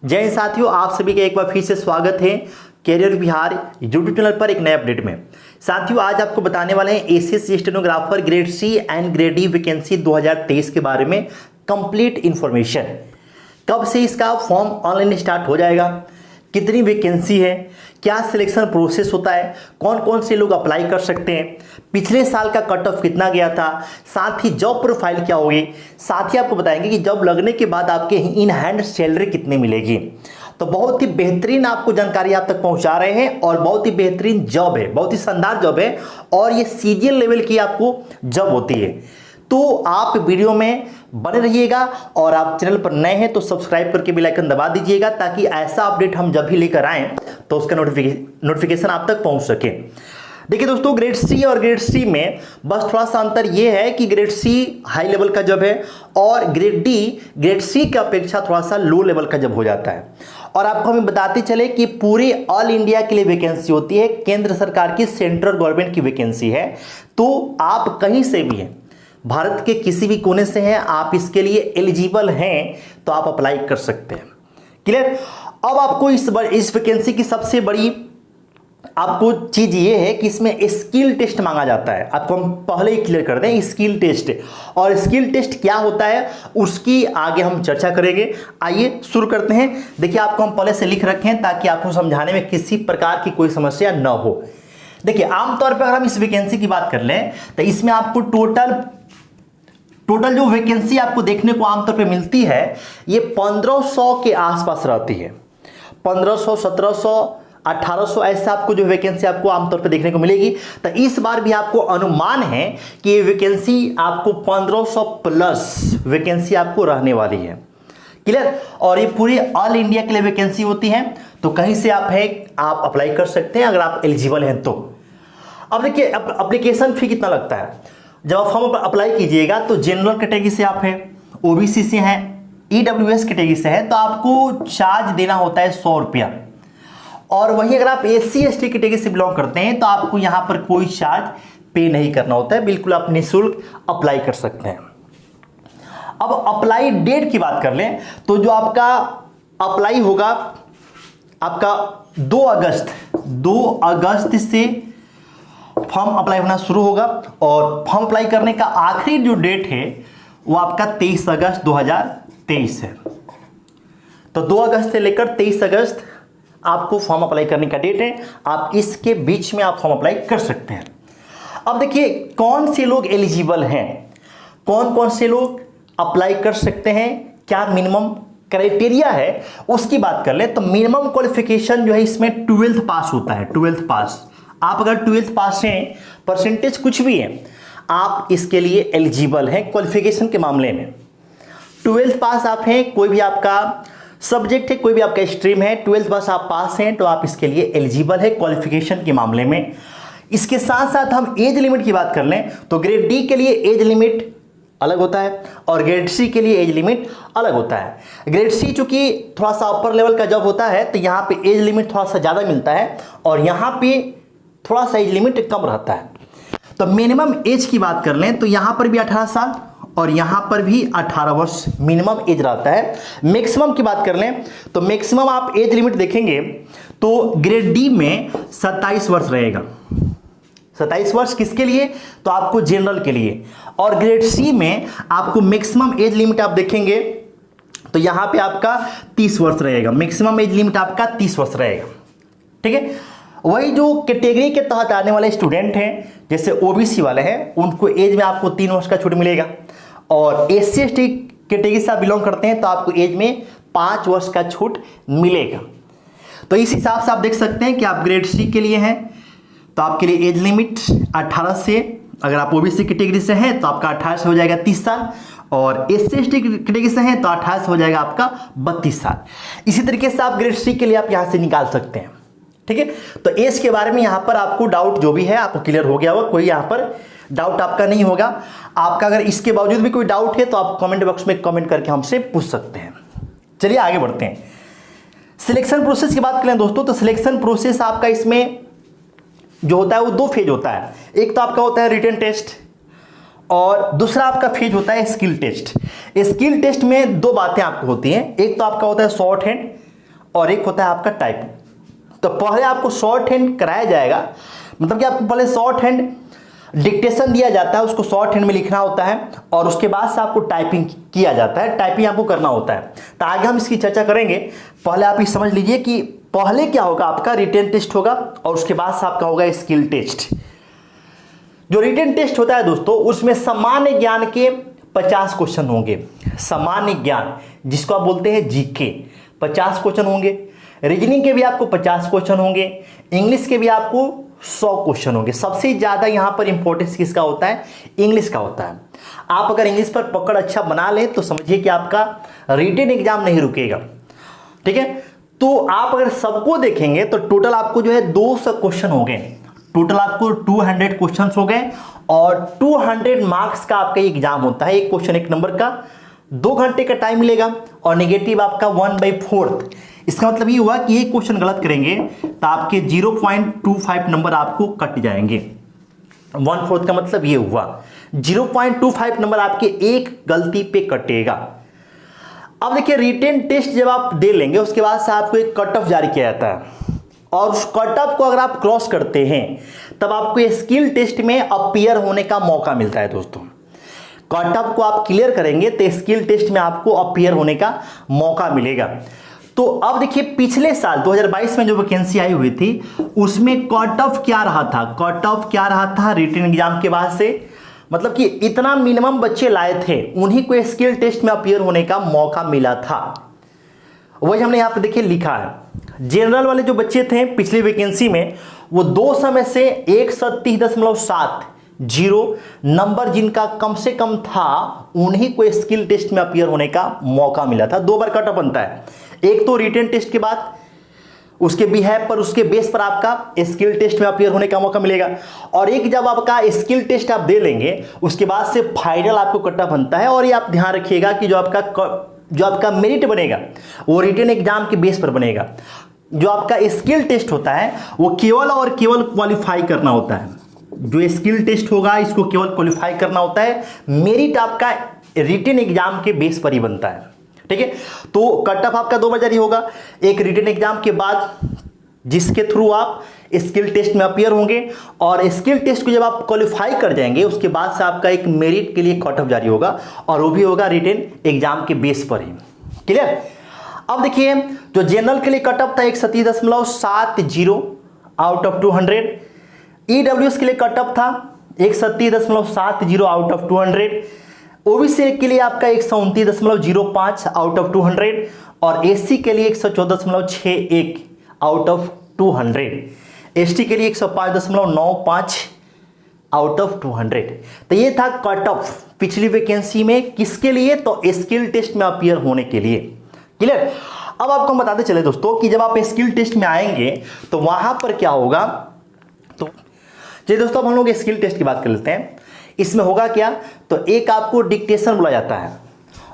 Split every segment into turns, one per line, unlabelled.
जय हिंद साथियों, आप सभी का एक बार फिर से स्वागत है कैरियर बिहार यूट्यूब चैनल पर एक नए अपडेट में। साथियों, आज आपको बताने वाले हैं ACS stenographer grade C and grade D vacancy 2023 के बारे में कंप्लीट इंफॉर्मेशन। कब से इसका फॉर्म ऑनलाइन स्टार्ट हो जाएगा, कितनी वैकेंसी है, क्या सिलेक्शन प्रोसेस होता है, कौन कौन से लोग अप्लाई कर सकते हैं, पिछले साल का कट ऑफ कितना गया था, साथ ही जॉब प्रोफाइल क्या होगी, साथ ही आपको बताएंगे कि जॉब लगने के बाद आपके इन हैंड सैलरी कितनी मिलेगी। तो बहुत ही बेहतरीन आपको जानकारी आप तक पहुंचा रहे हैं और बहुत ही बेहतरीन जॉब है, बहुत ही शानदार जॉब है और ये सीजीएल लेवल की आपको जॉब होती है। तो आप वीडियो में बने रहिएगा और आप चैनल पर नए हैं तो सब्सक्राइब करके बेल आइकन दबा दीजिएगा ताकि ऐसा अपडेट हम जब भी लेकर आएं तो उसका नोटिफिकेशन आप तक पहुंच सके। देखिए दोस्तों, ग्रेड सी और ग्रेड सी में बस थोड़ा सा अंतर यह है कि ग्रेड सी हाई लेवल का जॉब है और ग्रेड डी ग्रेड सी की अपेक्षा थोड़ा सा लो लेवल का जॉब हो जाता है। और आपको हमें बताते चले कि पूरे ऑल इंडिया के लिए वैकेंसी होती है, केंद्र सरकार की सेंट्रल गवर्नमेंट की वैकेंसी है। तो आप कहीं से भी हैं, भारत के किसी भी कोने से हैं, आप इसके लिए एलिजिबल हैं तो आप अप्लाई कर सकते हैं। क्लियर। अब आपको इस वैकेंसी की सबसे बड़ी आपको चीज ये है कि इसमें स्किल टेस्ट मांगा जाता है। आपको हम पहले ही क्लियर कर दें, स्किल टेस्ट। और स्किल टेस्ट क्या होता है उसकी आगे हम चर्चा करेंगे। आइए शुरू करते हैं। देखिए, आपको हम पहले से लिख रखे हैं ताकि आपको समझाने में किसी प्रकार की कोई समस्या न हो। देखिए, आमतौर पर अगर हम इस वैकेंसी की बात कर लें तो इसमें आपको टोटल जो वैकेंसी आपको देखने को आमतौर पे मिलती है ये 1500 के आसपास रहती है। 1500, 1700, 1800 ऐसा आपको जो वैकेंसी आपको आमतौर पे देखने को मिलेगी। तो इस बार भी आपको अनुमान है कि ये वैकेंसी आपको 1500 प्लस वैकेंसी आपको रहने वाली है। क्लियर। और ये पूरी ऑल इंडिया के लिए वैकेंसी होती है, तो कहीं से आप अप्लाई कर सकते हैं अगर आप एलिजिबल हैं तो। अब देखिए, एप्लीकेशन फी कितना लगता है। जब आप फॉर्म अप्लाई कीजिएगा तो जनरल कैटेगरी से आप हैं, ओबीसी से हैं, ईडब्ल्यूएस कैटेगरी से हैं तो आपको चार्ज देना होता है 100 रुपया। और वहीं अगर आप एससी एसटी कैटेगरी से बिलोंग करते हैं तो आपको यहां पर कोई चार्ज पे नहीं करना होता है, बिल्कुल आप निःशुल्क अप्लाई कर सकते हैं। अब अप्लाई डेट की बात कर लें तो जो आपका अप्लाई होगा आपका 2 अगस्त से फॉर्म अप्लाई होना शुरू होगा और फॉर्म अप्लाई करने का आखिरी जो डेट है वो आपका 23 अगस्त 2023 है। तो 2 अगस्त से लेकर 23 अगस्त आपको फॉर्म अप्लाई करने का डेट है। आप इसके बीच में आप फॉर्म अप्लाई कर सकते हैं। अब देखिए, कौन से लोग एलिजिबल हैं, कौन कौन से लोग अप्लाई कर सकते हैं, क्या मिनिमम क्राइटेरिया है उसकी बात कर ले तो मिनिमम क्वालिफिकेशन जो है इसमें 12th पास होता है। 12th पास, आप अगर 12th पास हैं, परसेंटेज कुछ भी है, आप इसके लिए एलिजिबल हैं। क्वालिफिकेशन के मामले में 12th पास आप हैं, कोई भी आपका सब्जेक्ट है, कोई भी आपका स्ट्रीम है, 12th पास आप पास हैं तो आप इसके लिए एलिजिबल है क्वालिफिकेशन के मामले में। इसके साथ साथ हम एज लिमिट की बात कर लें तो ग्रेड डी के लिए एज लिमिट अलग होता है और ग्रेड सी के लिए एज लिमिट अलग होता है। ग्रेड सी चूंकि थोड़ा सा अपर लेवल का जॉब होता है तो यहाँ पे एज लिमिट थोड़ा सा ज़्यादा मिलता है और यहाँ पे थोड़ा सा एज लिमिट कम रहता है। तो मिनिमम एज की बात कर लें तो यहाँ पर भी 18 साल और यहाँ पर भी 18 वर्ष मिनिमम एज रहता है। मैक्सिमम की बात कर लें तो मैक्सिमम आप एज लिमिट देखेंगे तो ग्रेड डी में 27 वर्ष रहेगा। 27 वर्ष किसके लिए, तो आपको जनरल के लिए। और ग्रेड सी में आपको मैक्सिमम एज लिमिट आप देखेंगे तो यहां पे आपका 30 वर्ष रहेगा। मैक्सिमम एज लिमिट आपका 30 वर्ष रहेगा। ठीक है। वही जो कैटेगरी के तहत आने वाले स्टूडेंट हैं जैसे ओबीसी वाले हैं उनको एज में आपको 3 वर्ष का छूट मिलेगा और एससी एसटी कैटेगरी से आप बिलोंग करते हैं तो आपको एज में 5 वर्ष का छूट मिलेगा। तो इस हिसाब से आप देख सकते हैं कि आप ग्रेड सी के लिए हैं तो आपके लिए एज लिमिट 18 से, अगर आप ओबीसी कैटेगरी से हैं तो आपका 18 से हो जाएगा 30 साल और एससी एसटी कैटेगरी से हैं तो 18 से हो जाएगा आपका 32 साल। इसी तरीके से आप ग्रेड सी के लिए आप यहां से निकाल सकते हैं। ठीक है। तो एज के बारे में यहां पर आपको डाउट जो भी है आपको क्लियर हो गया होगा, कोई यहां पर डाउट आपका नहीं होगा। आपका अगर इसके बावजूद भी कोई डाउट है तो आप कमेंट बॉक्स में कमेंट करके हमसे पूछ सकते हैं। चलिए आगे बढ़ते हैं। सिलेक्शन प्रोसेस की बात करें दोस्तों तो सिलेक्शन प्रोसेस आपका इसमें जो होता है वो 2 फेज होता है। एक तो आपका होता है रिटन टेस्ट और दूसरा आपका फेज होता है स्किल टेस्ट। स्किल टेस्ट में 2 बातें आपको होती हैं। एक तो आपका होता है शॉर्ट हैंड और एक होता है आपका टाइपिंग। तो पहले आपको शॉर्ट हैंड कराया जाएगा, मतलब कि आपको पहले शॉर्ट हैंड डिक्टेशन दिया जाता है, उसको शॉर्ट हैंड में लिखना होता है और उसके बाद से आपको टाइपिंग किया जाता है, टाइपिंग आपको करना होता है। तो आगे हम इसकी चर्चा करेंगे। पहले आप ये समझ लीजिए कि पहले क्या होगा, आपका रिटन टेस्ट होगा और उसके बाद से आपका होगा स्किल टेस्ट। जो रिटन टेस्ट होता है दोस्तों, उसमें सामान्य ज्ञान के 50 क्वेश्चन होंगे। सामान्य ज्ञान जिसको आप बोलते हैं जीके, 50 क्वेश्चन होंगे। रीजनिंग के भी आपको 50 क्वेश्चन होंगे। इंग्लिश के भी आपको 100 क्वेश्चन होंगे। सबसे ज़्यादा यहाँ पर इंपॉर्टेंस किसका होता है, इंग्लिश का होता है। आप अगर इंग्लिश पर पकड़ अच्छा बना लें तो समझिए कि आपका रिटन एग्जाम नहीं रुकेगा। ठीक है, तो आप अगर सबको देखेंगे तो टोटल आपको जो है 200 क्वेश्चन हो गए। टोटल आपको 200 क्वेश्चन हो गए और 200 मार्क्स का आपका एग्जाम होता है। एक क्वेश्चन 1 नंबर का 2 घंटे का टाइम मिलेगा और नेगेटिव आपका 1/4। इसका मतलब ये हुआ कि एक क्वेश्चन गलत करेंगे तो आपके 0.25 नंबर आपको कट जाएंगे। 1/4 का मतलब ये हुआ 0.25 नंबर आपके एक गलती पे कटेगा। अब देखिए, रिटन टेस्ट जब आप दे लेंगे उसके बाद से आपको एक कट ऑफ जारी किया जाता है और उस कट ऑफ को अगर आप क्रॉस करते हैं तब आपको स्किल टेस्ट में अपीयर होने का मौका मिलता है। दोस्तों, कट ऑफ को आप क्लियर करेंगे तो स्किल टेस्ट में आपको अपीयर होने का मौका मिलेगा। तो अब देखिए, पिछले साल 2022 में जो वैकेंसी आई हुई थी उसमें कट ऑफ क्या रहा था, कट ऑफ क्या रहा था रिटन एग्जाम के बाद से, मतलब कि इतना मिनिमम बच्चे लाए थे उन्हीं को स्किल टेस्ट में अपीयर होने का मौका मिला था। वही हमने यहाँ पे देखिए लिखा है। जनरल वाले जो बच्चे थे पिछली वैकेंसी में वो 200 में से 130.70 नंबर जिनका कम से कम था उन्हीं को स्किल टेस्ट में अपीयर होने का मौका मिला था। 2 बार कट ऑफ बनता है, एक तो रिटन टेस्ट के बाद उसके बिहेव पर, उसके बेस पर आपका स्किल टेस्ट में अपीयर होने का मौका मिलेगा, और एक जब आपका स्किल टेस्ट आप दे लेंगे उसके बाद से फाइनल आपको कट ऑफ बनता है। और ये आप ध्यान रखिएगा कि जो आपका मेरिट बनेगा वो रिटन एग्जाम के बेस पर बनेगा। जो आपका स्किल टेस्ट होता है वो केवल और केवल क्वालिफाई करना होता है। जो स्किल टेस्ट होगा इसको केवल क्वालिफाई करना होता है, मेरिट आपका रिटन एग्जाम के बेस पर ही बनता है। ठीक है, तो कट ऑफ आपका 2 बार जारी होगा, एक रिटन एग्जाम के बाद जिसके थ्रू आप स्किल टेस्ट में अपीयर होंगे, और स्किल टेस्ट को जब आप क्वालिफाई कर जाएंगे उसके बाद से आपका एक मेरिट के लिए कट ऑफ जारी होगा और वो भी होगा रिटन एग्जाम के बेस पर ही। क्लियर। अब देखिए, जो जनरल के लिए कट ऑफ था 137.70 आउट ऑफ 200। ईडब्ल्यूएस के लिए कट ऑफ था 137.70 आउट ऑफ 200। ओबीसी के लिए आपका 129.05 आउट ऑफ 200 और एससी के लिए 114.61 आउट ऑफ 200। एसटी के लिए 105.95 आउट ऑफ 200। तो ये था कट ऑफ पिछली वैकेंसी में, किसके लिए, तो स्किल टेस्ट में अपीयर होने के लिए। क्लियर। अब आपको हम बताते चले दोस्तों कि जब आप स्किल टेस्ट में आएंगे तो वहां पर क्या होगा। तो चलिए दोस्तों, अब हम लोग स्किल टेस्ट की बात कर लेते हैं। इसमें होगा क्या, तो एक आपको डिक्टेशन बोला जाता है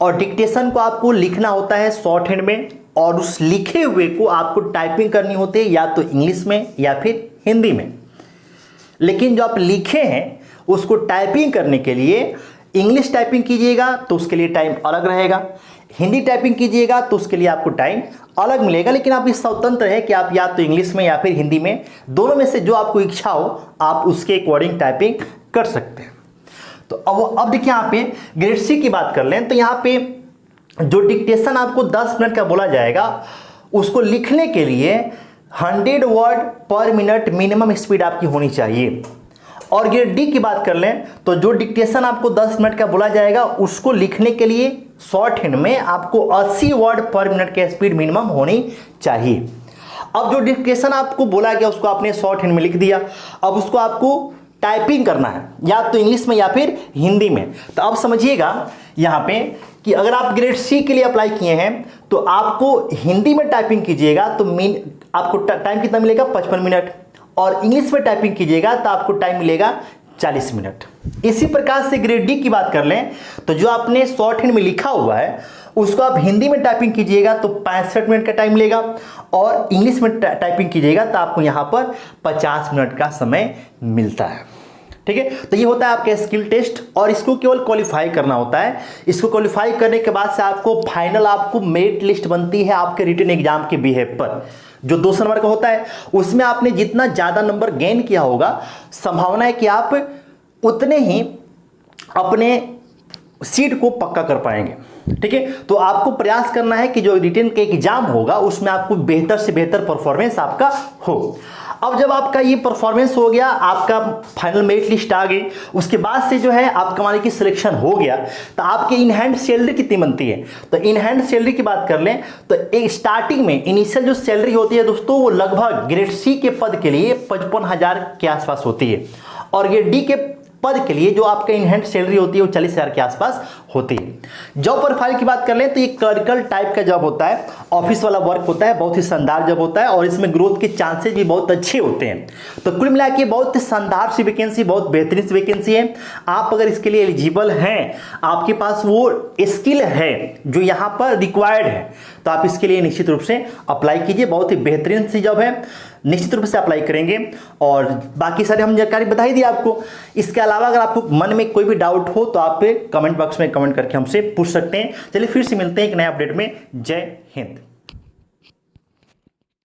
और डिक्टेशन को आपको लिखना होता है शॉर्ट हैंड में, और उस लिखे हुए को आपको टाइपिंग करनी होती है या तो इंग्लिश में या फिर हिंदी में। लेकिन जो आप लिखे हैं उसको टाइपिंग करने के लिए इंग्लिश टाइपिंग कीजिएगा तो उसके लिए टाइम अलग रहेगा, हिंदी टाइपिंग कीजिएगा तो उसके लिए आपको टाइम अलग मिलेगा। लेकिन आप इस स्वतंत्र है कि आप या तो इंग्लिश में या फिर हिंदी में, दोनों में से जो आपको इच्छा हो आप उसके अकॉर्डिंग टाइपिंग कर सकते हैं। तो अब देखिए, यहाँ पे ग्रेड सी की बात कर लें तो यहाँ पे जो डिक्टेशन आपको 10 मिनट का बोला जाएगा उसको लिखने के लिए 100 वर्ड पर मिनट मिनिमम स्पीड आपकी होनी चाहिए। और ग्रेड डी की बात कर लें तो जो डिक्टेशन आपको 10 मिनट का बोला जाएगा उसको लिखने के लिए शॉर्ट हैंड में आपको 80 वर्ड पर मिनट की स्पीड मिनिमम होनी चाहिए। अब जो डिक्टेशन आपको बोला गया उसको आपने शॉर्ट हैंड में लिख दिया, अब उसको आपको टाइपिंग करना है या तो इंग्लिश में या फिर हिंदी में। तो अब समझिएगा यहाँ पे कि अगर आप ग्रेड सी के लिए अप्लाई किए हैं तो आपको हिंदी में टाइपिंग कीजिएगा तो आपको टाइम कितना मिलेगा, 55 मिनट, और इंग्लिश में टाइपिंग कीजिएगा तो आपको टाइम मिलेगा 40 मिनट। इसी प्रकार से ग्रेड डी की बात कर लें तो जो आपने शॉर्ट हैंड में लिखा हुआ है उसको आप हिंदी में टाइपिंग कीजिएगा तो 65 मिनट का टाइम मिलेगा, और इंग्लिश में टाइपिंग कीजिएगा तो आपको यहाँ पर 50 मिनट का समय मिलता है। ठीक है। तो ये होता है आपका स्किल टेस्ट और इसको केवल क्वालिफाई करना होता है। इसको क्वालिफाई करने के बाद से आपको फाइनल आपको मेरिट लिस्ट बनती है आपके रिटन एग्जाम के बिहेव पर, जो 200 नंबर का होता है। उसमें आपने जितना ज़्यादा नंबर गेन किया होगा, संभावना है कि आप उतने ही अपने सीट को पक्का कर पाएंगे। ठीक है, तो आपको प्रयास करना है कि जो रिटन के एग्जाम होगा उसमें आपको बेहतर से बेहतर परफॉर्मेंस आपका हो। अब जब आपका ये परफॉर्मेंस हो गया, आपका फाइनल मेरिट लिस्ट आ गई, उसके बाद से जो है आपका मान लीजिए सिलेक्शन हो गया, तो आपकी इन हैंड सैलरी कितनी बनती है। तो इन हैंड सैलरी की बात कर लें तो एक स्टार्टिंग में इनिशियल जो सैलरी होती है दोस्तों, वो लगभग ग्रेड सी के पद के लिए 55,000 के आसपास होती है, और ग्रेड डी के पद के लिए जो आपका इन हैंड सैलरी होती है वो 40,000 के आसपास होती है। जॉब प्रोफाइल की बात कर लें तो ये क्लरिकल टाइप का जॉब होता है, ऑफिस वाला वर्क होता है, बहुत ही शानदार जॉब होता है और इसमें ग्रोथ के चांसेस भी बहुत अच्छे होते हैं। तो कुल मिला के बहुत ही शानदार सी वैकेंसी, बहुत बेहतरीन सी वैकेंसी है। आप अगर इसके लिए एलिजिबल हैं, आपके पास वो स्किल है जो यहाँ पर रिक्वायर्ड है, तो आप इसके लिए निश्चित रूप से अप्लाई कीजिए। बहुत ही बेहतरीन सी जॉब है, निश्चित रूप से अप्लाई करेंगे। और बाकी सारे हम जानकारी बता ही दी आपको। इसके अलावा अगर आपको मन में कोई भी डाउट हो तो आप कमेंट बॉक्स में कमेंट करके हमसे पूछ सकते हैं। चलिए फिर से मिलते हैं एक नए अपडेट में। जय हिंद।